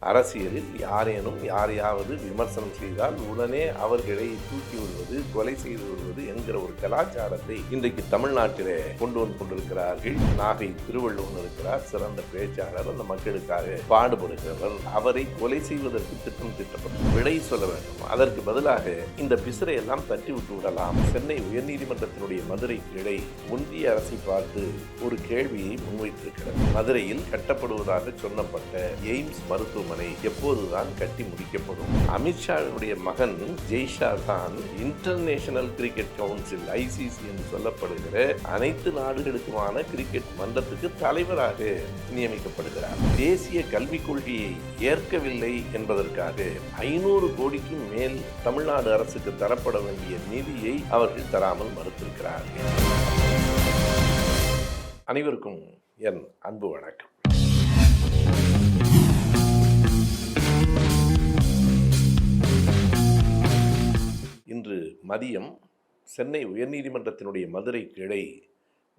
அரசியலில் யாரேனும் யாரையாவது விமர்சனம் செய்தால் உடனே அவர்களை தூக்கி விடுவது, கொலை செய்து விடுவது என்கிற ஒரு கலாச்சாரத்தை இன்றைக்கு தமிழ்நாட்டிலே கொண்டு வந்து கொண்டிருக்கிறார்கள். நாகை திருவள்ளுவர் இருக்கிறார், சிறந்த பேச்சாளர், அந்த மக்களுக்காக பாடுபடுகிறவர். அவரை கொலை செய்வதற்கு திட்டம் தீட்டப்படும். விடை சொல்ல வேண்டும். அதற்கு பதிலாக இந்த பிசிறை எல்லாம் தட்டி விட்டு விடலாம். சென்னை உயர்நீதிமன்றத்தினுடைய மதுரை கிளை ஒன்றிய அரசை பார்த்து ஒரு கேள்வியை முன்வைத்திருக்கிறது. மதுரையில் கட்டப்படுவதாக சொன்னப்பட்ட எய்ம்ஸ் மருத்துவமனை எப்போதுதான் கட்டி முடிக்கப்படும்? அமித்ஷாவுடைய மகன் ஜெய்ஷா தான் இன்டர்நேஷனல் கிரிக்கெட் கவுன்சில் ICC என்று சொல்லப்படுகிற அனைத்து நாடுகளுக்குமான கிரிக்கெட் மன்றத்துக்கு தலைவராக நியமிக்கப்படுகிறார். தேசிய கல்விக் கொள்கையை ஏற்கவில்லை என்பதற்காக 500 கோடிக்கும் மேல் தமிழ்நாடு அரசுக்கு தரப்பட வேண்டிய நிதியை அவர்கள் தராமல் மறுத்திருக்கிறார்கள். அனைவருக்கும் என் அன்பு வணக்கம். இன்று மதியம் சென்னை உயர்நீதிமன்றத்தினுடைய மதுரை கிளை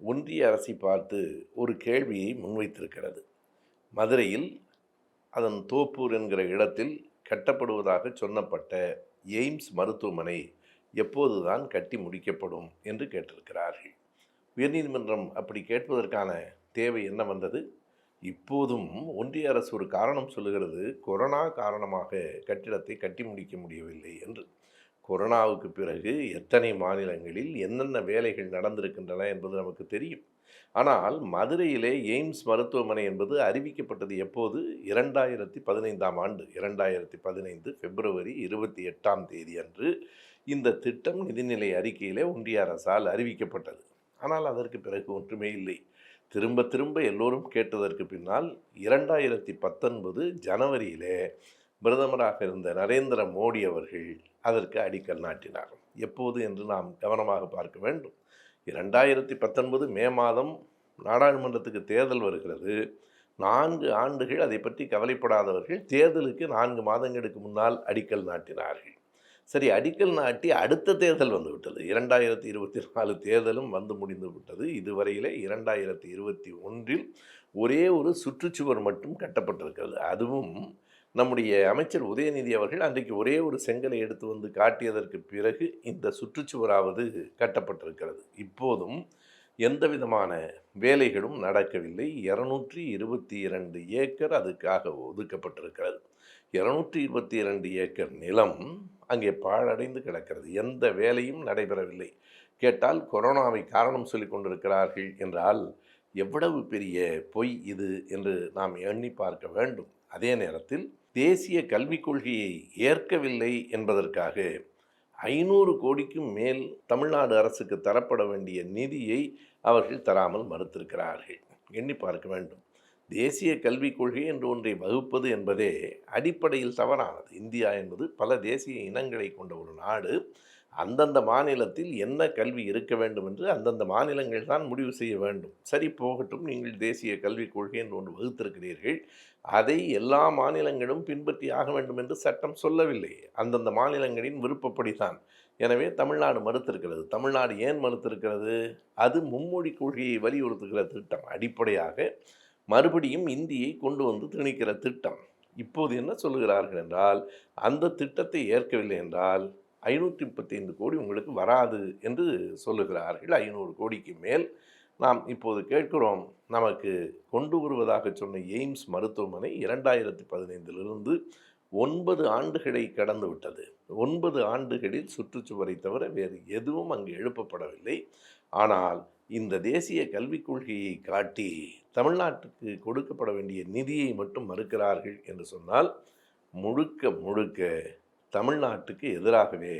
ஒன்றிய அரசை பார்த்து ஒரு கேள்வியை முன்வைத்திருக்கிறது. மதுரையில் அதன் தோப்பூர் என்கிற இடத்தில் கட்டப்படுவதாக சொன்னப்பட்ட எய்ம்ஸ் மருத்துவமனை எப்போதுதான் கட்டி முடிக்கப்படும் என்று கேட்டிருக்கிறார்கள். உயர்நீதிமன்றம் அப்படி கேட்பதற்கான தேவை என்ன வந்தது? இப்போதும் ஒன்றிய அரசு ஒரு காரணம் சொல்லுகிறது, கொரோனா காரணமாக கட்டிடத்தை கட்டி முடிக்க முடியவில்லை என்று. கொரோனாவுக்கு பிறகு எத்தனை மாநிலங்களில் என்னென்ன வேலைகள் நடந்திருக்கின்றன என்பது நமக்கு தெரியும். ஆனால் மதுரையிலே எய்ம்ஸ் மருத்துவமனை என்பது அறிவிக்கப்பட்டது எப்போது? 2015ஆம் ஆண்டு 2015 பிப்ரவரி 28 அன்று இந்த திட்டம் நிதிநிலை அறிக்கையிலே ஒன்றிய அரசால் அறிவிக்கப்பட்டது. ஆனால் அதற்கு பிறகு ஒன்றுமே இல்லை. திரும்ப திரும்ப எல்லோரும் கேட்டதற்கு பின்னால் 2019 ஜனவரியிலே பிரதமராக இருந்த நரேந்திர மோடி அவர்கள் அதற்கு அடிக்கல் நாட்டினார். எப்போது என்று நாம் கவனமாக பார்க்க வேண்டும். 2019 மே மாதம் நாடாளுமன்றத்துக்கு தேர்தல் வருகிறது. 4 ஆண்டுகள் அதை பற்றி கவலைப்படாதவர்கள் தேர்தலுக்கு 4 மாதங்களுக்கு முன்னால் அடிக்கல் நாட்டினார்கள். சரி, அடிக்கல் நாட்டி அடுத்த தேர்தல் வந்துவிட்டது. 2024 தேர்தலும் வந்து முடிந்து விட்டது. இதுவரையிலே 2021 ஒரே ஒரு சுற்றுச்சுவர் மட்டும் கட்டப்பட்டிருக்கிறது. அதுவும் நம்முடைய அமைச்சர் உதயநிதி அவர்கள் அன்றைக்கு ஒரே ஒரு செங்கலை எடுத்து வந்து காட்டியதற்கு பிறகு இந்த சுற்றுச்சுவராவது கட்டப்பட்டிருக்கிறது. இப்போதும் எந்த விதமான வேலைகளும் நடக்கவில்லை. 222 ஏக்கர் அதுக்காக ஒதுக்கப்பட்டிருக்கிறது. 222 ஏக்கர் நிலம் அங்கே பாழடைந்து கிடக்கிறது. எந்த வேலையும் நடைபெறவில்லை. கேட்டால் கொரோனாவை காரணம் சொல்லி கொண்டிருக்கிறார்கள் என்றால் எவ்வளவு பெரிய பொய் இது என்று நாம் எண்ணி பார்க்க வேண்டும். அதே நேரத்தில் தேசிய கல்விக் கொள்கையை ஏற்கவில்லை என்பதற்காக 500 கோடிக்கும் மேல் தமிழ்நாடு அரசுக்கு தரப்பட வேண்டிய நிதியை அவர்கள் தராமல் மறுத்திருக்கிறார்கள். எண்ணி பார்க்க வேண்டும். தேசிய கல்விக் கொள்கை என்று ஒன்றை வகுப்பது என்பதே அடிப்படையில் தவறானது. இந்தியா என்பது பல தேசிய இனங்களை கொண்ட ஒரு நாடு. அந்தந்த மாநிலத்தில் என்ன கல்வி இருக்க வேண்டும் என்று அந்தந்த மாநிலங்கள் தான் முடிவு செய்ய வேண்டும். சரி, போகட்டும், நீங்கள் தேசிய கல்விக் கொள்கை என்று ஒன்று வகுத்திருக்கிறீர்கள். அதை எல்லா மாநிலங்களும் பின்பற்றி ஆக வேண்டும் என்று சட்டம் சொல்லவில்லை. அந்தந்த மாநிலங்களின் விருப்பப்படித்தான். எனவே தமிழ்நாடு மறுத்திருக்கிறது. தமிழ்நாடு ஏன் மறுத்திருக்கிறது? அது மும்மொழி கொள்கையை வலியுறுத்துகிற திட்டம். அடிப்படையாக மறுபடியும் இந்தியை கொண்டு வந்து திணிக்கிற திட்டம். இப்போது என்ன சொல்லுகிறார்கள் என்றால், அந்த திட்டத்தை ஏற்கவில்லை என்றால் 535 கோடி உங்களுக்கு வராது என்று சொல்லுகிறார்கள். 500 கோடிக்கு மேல் நாம் இப்போது கேட்கிறோம். நமக்கு கொண்டு வருவதாக சொன்ன எய்ம்ஸ் மருத்துவமனை 2015 9 ஆண்டுகளை கடந்து விட்டது. 9 ஆண்டுகளில் சுற்றுச்சுவரை தவிர வேறு எதுவும் அங்கு எழுப்பப்படவில்லை. ஆனால் இந்த தேசிய கல்விக் கொள்கையை காட்டி தமிழ்நாட்டுக்கு கொடுக்கப்பட வேண்டிய நிதியை மட்டும் மறுக்கிறார்கள் என்று சொன்னால் முழுக்க முழுக்க தமிழ்நாட்டுக்கு எதிராகவே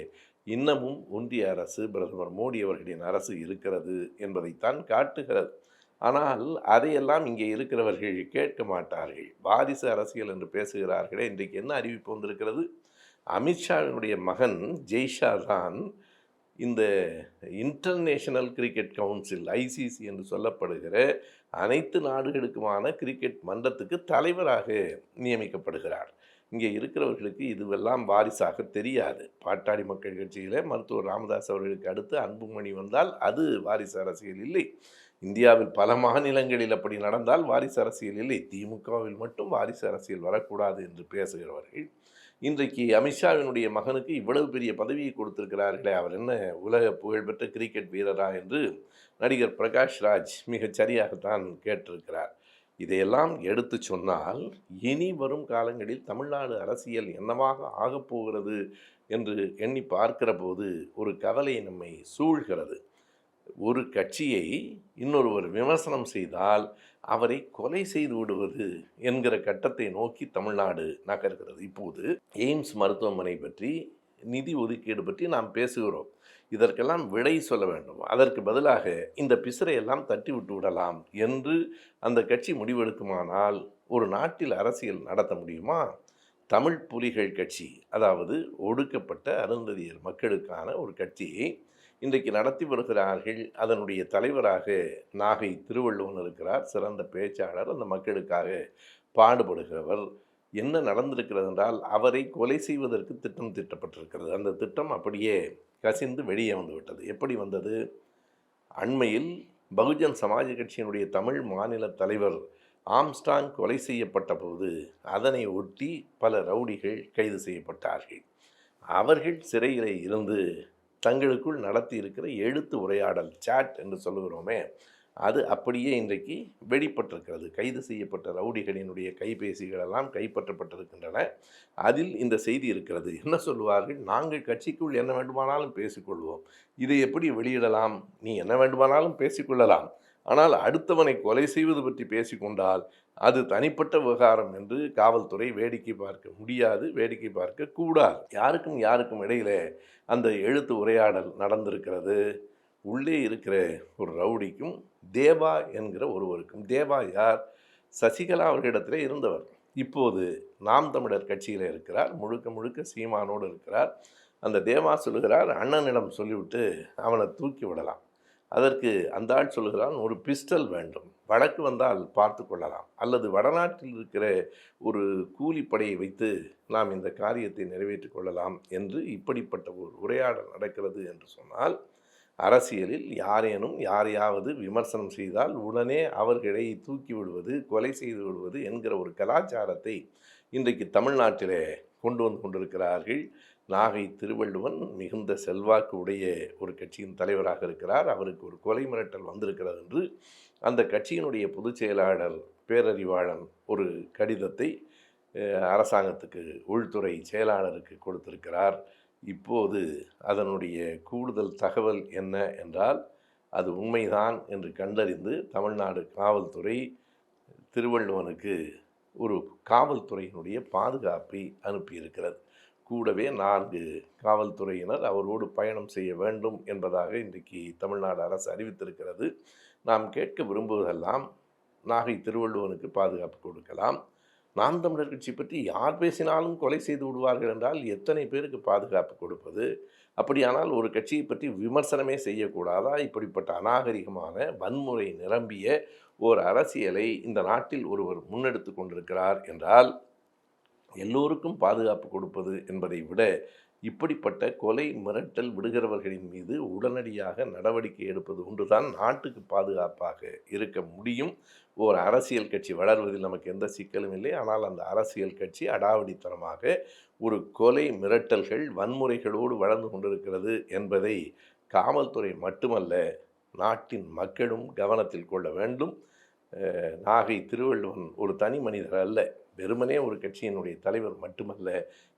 இன்னமும் ஒன்றிய அரசு, பிரதமர் மோடி அவர்களின் அரசு இருக்கிறது என்பதைத்தான் காட்டுகிறது. ஆனால் அதையெல்லாம் இங்கே இருக்கிறவர்கள் கேட்க மாட்டார்கள். வாரிசு அரசியல் என்று பேசுகிறார்களே. இன்றைக்கு என்ன அறிவிப்பு வந்திருக்கிறது? அமித்ஷாவினுடைய மகன் ஜெய்ஷா தான் இந்த இன்டர்நேஷனல் கிரிக்கெட் கவுன்சில் ICC என்று சொல்லப்படுகிற அனைத்து நாடுகளுக்குமான கிரிக்கெட் மன்றத்துக்கு தலைவராக நியமிக்கப்படுகிறார். இங்கே இருக்கிறவர்களுக்கு இதுவெல்லாம் வாரிசாக தெரியாது. பாட்டாளி மக்கள் கட்சியில் மருத்துவர் ராமதாஸ் அவர்களுக்கு அடுத்து அன்புமணி வந்தால் அது வாரிசு அரசியல் இல்லை. இந்தியாவில் பல மாநிலங்களில் அப்படி நடந்தால் வாரிசு அரசியல் இல்லை, திமுகவில் மட்டும் வாரிசு அரசியல் வரக்கூடாது என்று பேசுகிறவர்கள் இன்றைக்கு அமித்ஷாவினுடைய மகனுக்கு இவ்வளவு பெரிய பதவியை கொடுத்திருக்கிறார்களே, அவர் என்ன உலக புகழ்பெற்ற கிரிக்கெட் வீரரா என்று நடிகர் பிரகாஷ் ராஜ் மிகச் சரியாகத்தான் கேட்டிருக்கிறார். இதையெல்லாம் எடுத்து சொன்னால் இனி வரும் காலங்களில் தமிழ்நாடு அரசியல் என்னவாக ஆகப்போகிறது என்று எண்ணி பார்க்கிற போது ஒரு கவலை நம்மை சூழ்கிறது. ஒரு கட்சியை இன்னொருவர் விமர்சனம் செய்தால் அவரை கொலை செய்து விடுவது என்கிற கட்டத்தை நோக்கி தமிழ்நாடு நகர்கிறது. இப்போது எய்ம்ஸ் மருத்துவமனை பற்றி, நிதி ஒதுக்கீடு பற்றி நாம் பேசுகிறோம். இதற்கெல்லாம் விடை சொல்ல வேண்டும். அதற்கு பதிலாக இந்த பிசரையெல்லாம் தட்டி விட்டு விடலாம் என்று அந்த கட்சி முடிவெடுக்குமானால் ஒரு நாட்டில் அரசியல் நடத்த முடியுமா? தமிழ் புலிகள் கட்சி, அதாவது ஒடுக்கப்பட்ட அருந்ததியர் மக்களுக்கான ஒரு கட்சியை இன்றைக்கு நடத்தி வருகிறார்கள். அதனுடைய தலைவராக நாகை திருவள்ளுவன் இருக்கிறார், சிறந்த பேச்சாளர், அந்த மக்களுக்காக பாடுபடுகிறவர். என்ன நடந்திருக்கிறது என்றால் அவரை கொலை செய்வதற்கு திட்டம் தீட்டப்பட்டிருக்கிறது. அந்த திட்டம் அப்படியே கசிந்து வெளியே வந்துவிட்டது. எப்படி வந்தது? அண்மையில் பகுஜன் சமாஜ் கட்சியினுடைய தமிழ் மாநில தலைவர் ஆம்ஸ்டாங் கொலை செய்யப்பட்ட போது அதனை ஒட்டி பல ரவுடிகள் கைது செய்யப்பட்டார்கள். அவர்கள் சிறையில் இருந்து தங்களுக்குள் நடத்தி இருக்கிற எழுத்து உரையாடல், சாட் என்று சொல்லுகிறோமே, அது அப்படியே இன்றைக்கு வெளிப்பட்டிருக்கிறது. கைது செய்யப்பட்ட ரவுடிகளினுடைய கைபேசிகளெல்லாம் கைப்பற்றப்பட்டிருக்கின்றன. அதில் இந்த செய்தி இருக்கிறது. என்ன சொல்லுவார்கள்? நாங்கள் கட்சிக்குள் என்ன வேண்டுமானாலும் பேசிக்கொள்வோம், இதை எப்படி வெளியிடலாம்? நீ என்ன வேண்டுமானாலும் பேசிக்கொள்ளலாம், ஆனால் அடுத்தவனை கொலை செய்வது பற்றி பேசிக்கொண்டால் அது தனிப்பட்ட விவகாரம் என்று காவல்துறை வேடிக்கை பார்க்க முடியாது, வேடிக்கை பார்க்க கூடாது. யாருக்கும் இடையில அந்த எழுத்து உரையாடல் நடந்திருக்கிறது. உள்ளே இருக்கிற ஒரு ரவுடிக்கும் தேவா என்கிற ஒருவருக்கும். தேவா யார்? சசிகலா அவர்களிடத்தில் இருந்தவர். இப்போது நாம் தமிழர் கட்சியில் இருக்கிறார், முழுக்க சீமானோடு இருக்கிறார். அந்த தேவா சொல்லுகிறார், அண்ணனிடம் சொல்லிவிட்டு அவனை தூக்கி விடலாம். அதற்கு அந்த ஆள் சொல்லுகிறான், ஒரு பிஸ்டல் வேண்டும், வழக்கு வந்தால் பார்த்து கொள்ளலாம், அல்லது வடநாட்டில் இருக்கிற ஒரு கூலிப்படையை வைத்து நாம் இந்த காரியத்தை நிறைவேற்றிக் கொள்ளலாம் என்று இப்படிப்பட்ட ஒரு உரையாடல் நடக்கிறது என்று சொன்னால், அரசியலில் யாரேனும் யாரையாவது விமர்சனம் செய்தால் உடனே அவர்களை தூக்கி விடுவது, கொலை செய்து விடுவது என்கிற ஒரு கலாச்சாரத்தை இன்றைக்கு தமிழ்நாட்டிலே கொண்டு வந்து கொண்டிருக்கிறார்கள். நாகை திருவள்ளுவன் மிகுந்த செல்வாக்கு உடைய ஒரு கட்சியின் தலைவராக இருக்கிறார். அவருக்கு ஒரு கொலை மிரட்டல் வந்திருக்கிறது என்று அந்த கட்சியினுடைய பொதுச் செயலாளர் பேரறிவாளன் ஒரு கடிதத்தை அரசாங்கத்துக்கு, உள்துறை செயலாளருக்கு கொடுத்திருக்கிறார். இப்போது அதனுடைய கூடுதல் தகவல் என்ன என்றால், அது உண்மைதான் என்று கண்டறிந்து தமிழ்நாடு காவல்துறை திருவள்ளுவனுக்கு ஒரு காவல்துறையினுடைய பாதுகாப்பை அனுப்பியிருக்கிறது. கூடவே 4 காவல்துறையினர் அவரோடு பயணம் செய்ய வேண்டும் என்பதாக இன்றைக்கு தமிழ்நாடு அரசு அறிவித்திருக்கிறது. நாம் கேட்க விரும்புவதெல்லாம், நாகை திருவள்ளுவனுக்கு பாதுகாப்பு கொடுக்கலாம், நாம் தமிழர் கட்சி பற்றி யார் பேசினாலும் கொலை செய்து விடுவார்கள் என்றால் எத்தனை பேருக்கு பாதுகாப்பு கொடுப்பது? அப்படியானால் ஒரு கட்சியை பற்றி விமர்சனமே செய்யக்கூடாதா? இப்படிப்பட்ட அநாகரிகமான வன்முறை நிரம்பிய ஓர் அரசியலை இந்த நாட்டில் ஒருவர் முன்னெடுத்து கொண்டிருக்கிறார் என்றால், எல்லோருக்கும் பாதுகாப்பு கொடுப்பது என்பதை விட இப்படிப்பட்ட கொலை மிரட்டல் விடுகிறவர்களின் மீது உடனடியாக நடவடிக்கை எடுப்பது ஒன்றுதான் நாட்டுக்கு பாதுகாப்பாக இருக்க முடியும். ஒரு அரசியல் கட்சி வளர்வதில் நமக்கு எந்த சிக்கலும் இல்லை. ஆனால் அந்த அரசியல் கட்சி அடாவடித்தனமாக ஒரு கொலை மிரட்டல்கள் வன்முறைகளோடு வளர்ந்து கொண்டிருக்கிறது என்பதை காவல்துறை மட்டுமல்ல, நாட்டின் மக்களும் கவனத்தில் கொள்ள வேண்டும். நாகை திருவள்ளுவன் ஒரு தனி மனிதர் அல்ல, வெறுமனே ஒரு கட்சியினுடைய தலைவர் மட்டுமல்ல,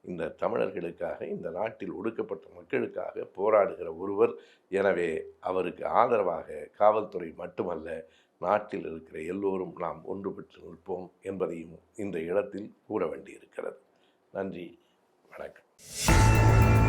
இந்த தமிழர்களுக்காக, இந்த நாட்டில் ஒடுக்கப்பட்ட மக்களுக்காக போராடுகிற ஒருவர். எனவே அவருக்கு ஆதரவாக காவல்துறை மட்டுமல்ல, நாட்டில் இருக்கிற எல்லோரும் நாம் ஒன்றுபட்டு நிற்போம் என்பதையும் இந்த இடத்தில் கூற வேண்டியிருக்கிறது. நன்றி, வணக்கம்.